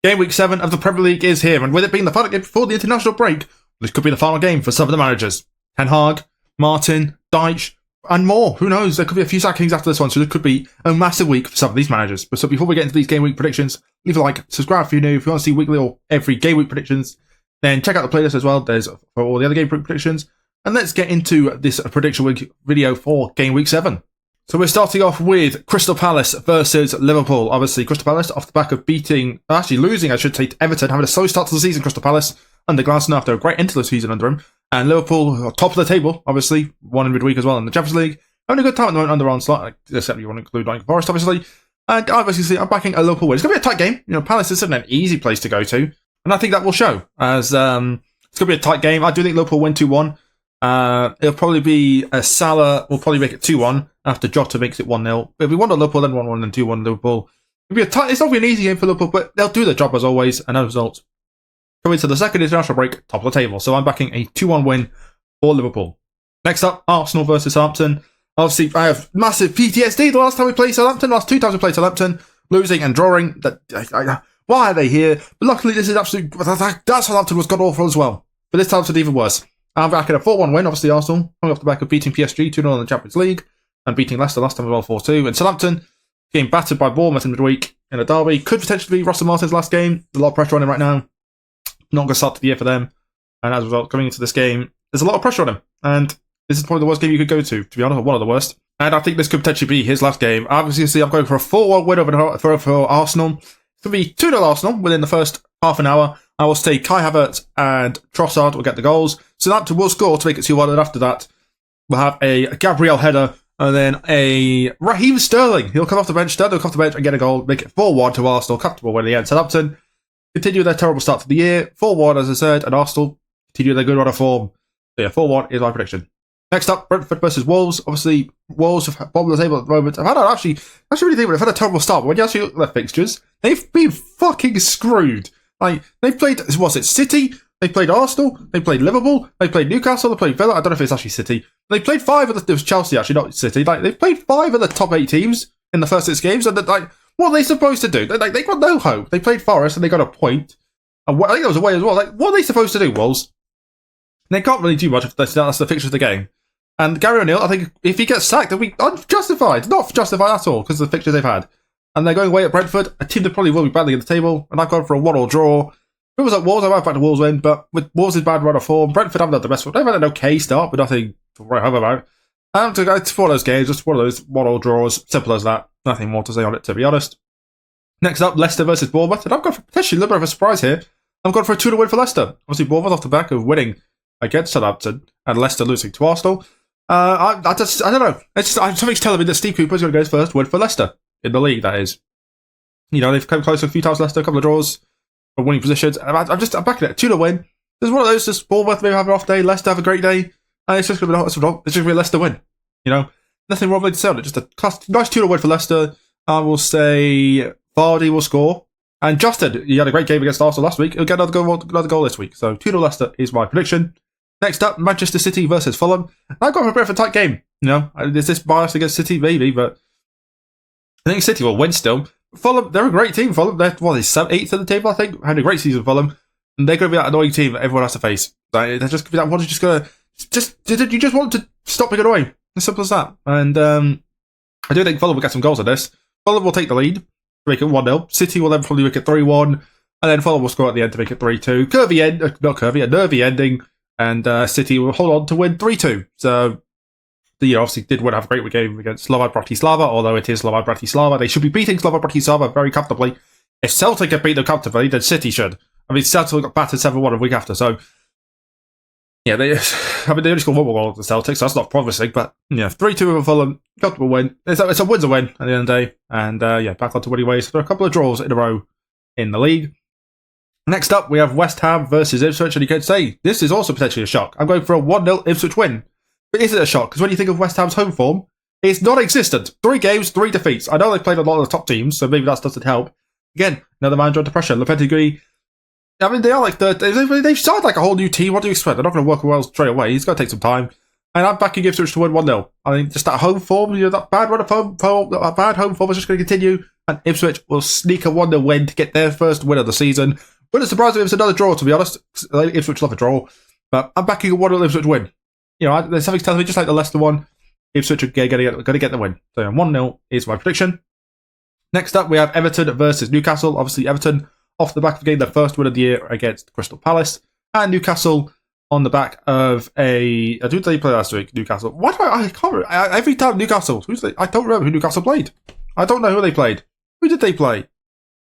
Game week 7 of the Premier League is here, and with it being the final game before the international break, this could be the final game for some of the managers. Ten Hag, Martin, Deitch, and more. Who knows? There could be a few sackings after this one, so this could be a massive week for some of these managers. But so before we get into these game week predictions, leave a like, subscribe if you're new. If you want to see weekly or every game week predictions, then check out the playlist as well. There's for all the other game week predictions. And let's get into this prediction week video for game week 7. So we're starting off with Crystal Palace versus Liverpool. Obviously, Crystal Palace off the back of losing, I should say, to Everton, having a slow start to the season. Crystal Palace under Glasner after a great end to the season under him. And Liverpool, top of the table, obviously, won in midweek as well in the Champions League. Having a good time at the moment under onslaught, except you want to include Nottingham Forest, obviously. And obviously, I'm backing a Liverpool win. It's going to be a tight game. You know, Palace isn't an easy place to go to. And I think that will show, as it's going to be a tight game. I do think Liverpool win 2-1. It'll probably be Salah will probably make it 2-1 after Jota makes it 1-0. It'll be 1-0 Liverpool, then 1-1, then 2-1 Liverpool. It'll be it's not going to be an easy game for Liverpool, but they'll do their job as always, and as a result, coming to the second international break, top of the table. So I'm backing a 2-1 win for Liverpool. Next up, Arsenal versus Southampton. Obviously, I have massive PTSD the last time we played Southampton, last 2 times we played Southampton, losing and drawing. Why are they here? But luckily, this is absolute. That Southampton was god awful as well. But this time it's even worse. I'm backing a 4-1 win, obviously Arsenal, coming off the back of beating PSG 2-0 in the Champions League, and beating Leicester last time as well 4-2. And Southampton, getting battered by Bournemouth in midweek in a derby, could potentially be Russell Martin's last game. A lot of pressure on him right now. Not going to start to the year for them. And as a result, coming into this game, there's a lot of pressure on him. And this is probably the worst game you could go to be honest, or one of the worst. And I think this could potentially be his last game. Obviously, I'm going for a 4-1 win for Arsenal. It's going to be 2-0 Arsenal within the first half an hour. I will say Kai Havertz and Trossard will get the goals. Southampton will score to make it 2-1, and after that, we'll have a Gabriel header, and then a Raheem Sterling. He'll come off the bench, Sterling will come off the bench and get a goal, make it 4-1 to Arsenal. Comfortable win in the end. Southampton continue their terrible start to the year. 4-1, as I said, and Arsenal continue their good run of form. So yeah, 4-1 is my prediction. Next up, Brentford versus Wolves. Obviously, Wolves have bottom of the table at the moment. I actually really think they've had a terrible start, but when you actually look at their fixtures, they've been fucking screwed. Like, they've played, City, they played Arsenal, they played Liverpool, they played Newcastle, they played Villa. I don't know if it's actually City. They played 5 of it was Chelsea, actually, not City. Like, they've played 5 of the top 8 teams in the first 6 games, and like, what are they supposed to do? They got no hope. They played Forest, and they got a point. And I think that was away as well. Like, what are they supposed to do, Wolves? They can't really do much if that's the fixture of the game. And Gary O'Neill, I think, if he gets sacked, it'll be unjustified. Not justified at all, because of the fixtures they've had. And they're going away at Brentford, a team that probably will be badly at the table, and I've gone for a 1-1 draw. If it was at Wolves, I might back the Wolves win, but with Wolves' bad run of form, Brentford haven't had the best one. They've had an okay start, but nothing to write home about. It's one of those games, just one of those 1-1 draws, simple as that. Nothing more to say on it, to be honest. Next up, Leicester versus Bournemouth, and I've gone for potentially a little bit of a surprise here. I've gone for a 2-0 win for Leicester. Obviously, Bournemouth off the back of winning against Southampton, and Leicester losing to Arsenal. I don't know. Something's telling me that Steve Cooper's going to go his first win for Leicester in the league, that is. You know, they've come close a few times, Leicester, a couple of draws from winning positions. I'm backing it. 2-0 win. There's one of those, just Bournemouth maybe have an off day, Leicester have a great day, and it's just going to be a Leicester win. You know, nothing wrong with to say on it. Just a nice 2-0 win for Leicester. I will say Vardy will score. And Justin, he had a great game against Arsenal last week. He'll get another goal this week. So 2-0 Leicester is my prediction. Next up, Manchester City versus Fulham. I've got a bit of a tight game. You know, is this biased against City? Maybe, but I think City will win still. Fulham, they're a great team. Fulham, they're 8th at the table, I think. Having a great season, Fulham. And they're going to be that annoying team that everyone has to face. They're just going to be that one who's just going to... You just want to stop being annoying. As simple as that. And I do think Fulham will get some goals on this. Fulham will take the lead to make it 1-0. City will then probably make it 3-1. And then Fulham will score at the end to make it 3-2. Nervy ending. And City will hold on to win 3-2. So, you know, obviously did have a great game against Slovan Bratislava, although it is Slovan Bratislava. They should be beating Slovan Bratislava very comfortably. If Celtic had beat them comfortably, then City should. I mean, Celtic got battered 7-1 a week after, so... Yeah, they only scored 1 more goal at the Celtics, so that's not promising, but, yeah, 3-2 over Fulham, comfortable win. It's a win's a win at the end of the day, and, yeah, back onto winning ways. There are a couple of draws in a row in the league. Next up, we have West Ham versus Ipswich, and you could say this is also potentially a shock. I'm going for a 1-0 Ipswich win. But is it a shock? Because when you think of West Ham's home form, it's non-existent. 3 games, 3 defeats. I know they've played a lot of the top teams, so maybe that doesn't help. Again, another manager under pressure. Lopetegui. I mean, they are like they've started like a whole new team. What do you expect? They're not going to work well straight away. He's going to take some time. And I'm backing Ipswich to win 1-0. I think just that home form, that bad run of that bad home form is just going to continue, and Ipswich will sneak a 1-0 win to get their first win of the season. Wouldn't surprise me if it's another draw, to be honest. Ipswich love a draw, but I'm backing a 1-0 Ipswich win. There's something telling me, just like the Leicester one, Ipswich are going to get the win. So 1-0 is my prediction. Next up, we have Everton versus Newcastle. Obviously, Everton off the back of getting their first win of the year against Crystal Palace, and Newcastle on the back of who did they play last week? Newcastle. What? I can't remember. Every time Newcastle. I don't remember who Newcastle played. I don't know who they played. Who did they play?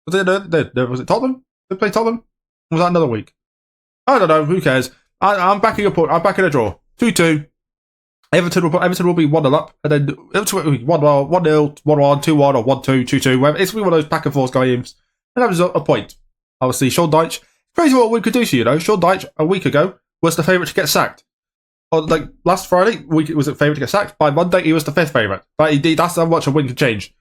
Was it Tottenham? Did they play Tottenham? Or was that another week? I don't know. Who cares? I'm backing a draw. 2-2. Everton will be 1-0 up, and then Everton will be 1-0, 1-0, 1-1, 2-1, or 1-2, 2-2. It's one of those back and forth games. And that was a point. Obviously, Sean Dyche. Crazy what we could do to you, Sean Dyche, a week ago, was the favourite to get sacked. Last Friday, was the favourite to get sacked. By Monday, he was the 5th favourite. But that's how much a win can change.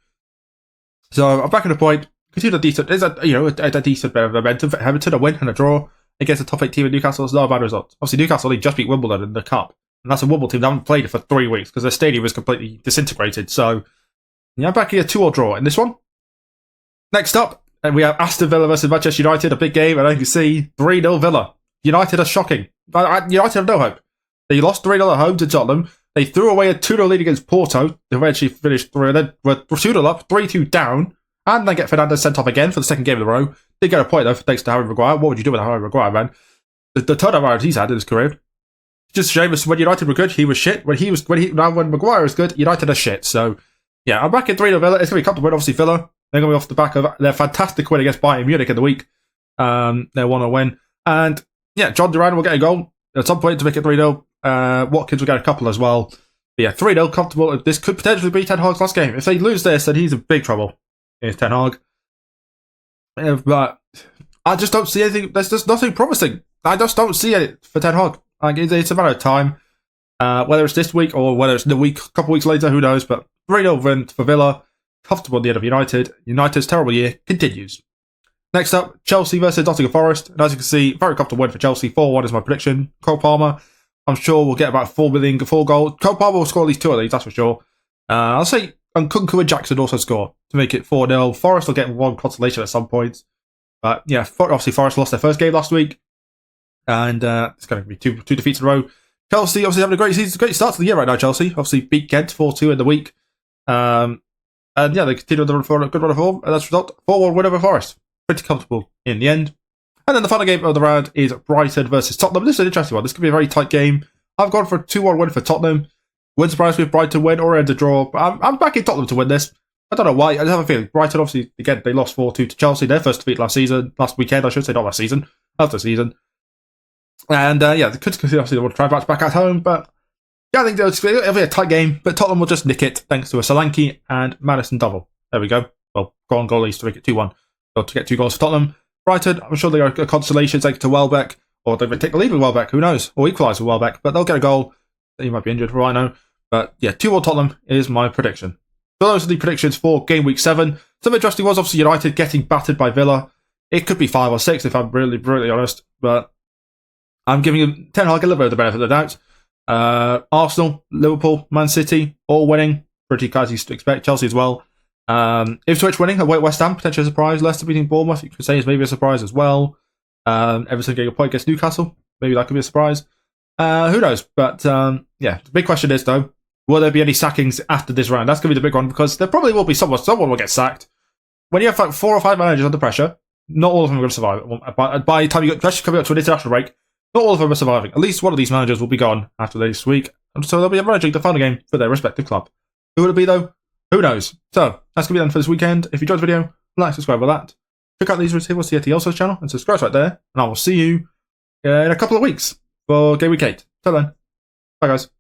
So I'm back at the point. Continue there's a decent bit of momentum for Everton. A win and a draw against a top 8 team in Newcastle is not a bad result. Obviously, Newcastle only just beat Wimbledon in the Cup. And that's a Wimbledon team that haven't played it for 3 weeks because their stadium was completely disintegrated. So, I'm back here 2-2 draw in this one. Next up, we have Aston Villa versus Manchester United, a big game, and I can see 3-0 Villa. United are shocking. United have no hope. They lost 3-0 at home to Tottenham. They threw away a 2-0 lead against Porto. They eventually finished 3, and then were 2-0 up, 3-2 down, and then get Fernandes sent off again for the second game in a row. Did get a point, though, thanks to Harry Maguire. What would you do with Harry Maguire, man? The turnaround he's had in his career. Just a shame. When United were good, he was shit. When Maguire is good, United are shit. So, I'm back in 3-0 Villa. It's going to be a comfortable win, obviously, Villa. They're going to be off the back of their fantastic win against Bayern Munich in the week. Their 1-0 win. And, John Duran will get a goal at some point to make it 3-0. Watkins will get a couple as well. But 3-0, comfortable. This could potentially be Ten Hag's last game. If they lose this, then he's in big trouble. Here's Ten Hag. But I just don't see anything. There's just nothing promising. I just don't see it for Ten Hag. It's a matter of time. Whether it's this week or whether it's the week, a couple of weeks later, who knows. But 3-0 win for Villa. Comfortable at the end of United. United's terrible year continues. Next up, Chelsea versus Nottingham Forest. And as you can see, very comfortable win for Chelsea. 4-1 is my prediction. Cole Palmer, I'm sure we'll get about 4 goals. Cole Palmer will score at least 2 of these, that's for sure. I'll say Nkunku and Jackson also score to make it 4-0. Forest will get 1 consolation at some point. But obviously Forest lost their first game last week. And it's going to be 2 defeats in a row. Chelsea obviously having a great season, great start to the year right now, Chelsea. Obviously beat Ghent 4-2 in the week. And they continue the good run of form. And that's the result. 4-1 win over Forest. Pretty comfortable in the end. And then the final game of the round is Brighton versus Tottenham. This is an interesting one. This could be a very tight game. I've gone for a 2-1 win for Tottenham. Wouldn't surprise me if Brighton win or end a draw. But I'm backing Tottenham to win this. I don't know why. I just have a feeling. Brighton, obviously, again, they lost 4-2 to Chelsea. Their first defeat last weekend, I should say, not last season. After season. And they could obviously want to try and bounce back at home. But I think it'll be a tight game. But Tottenham will just nick it thanks to a Solanke and Madison double. There we go. Well, goalies to make it 2-1. So to get 2 goals for Tottenham. Brighton, I'm sure they are a consolation thanks to Welbeck. Or they may take the lead with Welbeck, who knows? Or equalise with Welbeck. But they'll get a goal. He might be injured for all I know. But 2-1 Tottenham is my prediction. So those are the predictions for game week 7. Some interesting was obviously United getting battered by Villa. It could be 5 or 6 if I'm really brutally honest. But I'm giving Ten Hag a little bit of the benefit of the doubt. Arsenal, Liverpool, Man City, all winning. Pretty easy to expect. Chelsea as well. Ipswich winning, away at West Ham, potentially a surprise. Leicester beating Bournemouth, you could say is maybe a surprise as well. Everton getting a point against Newcastle, maybe that could be a surprise. Who knows? But the big question is though, will there be any sackings after this round? That's going to be the big one because there probably will be someone will get sacked. When you have like 4 or 5 managers under pressure, not all of them are going to survive. By the time you get coming up to an international break, not all of them are surviving. At least one of these managers will be gone after this week, and so they'll be managing the final game for their respective club. Who will it be though? Who knows? So, that's going to be done for this weekend. If you enjoyed the video, like, subscribe for that. Check out these receivers here to the Elso's channel and subscribe right there. And I will see you in a couple of weeks for Game Week 8. Till then, bye guys.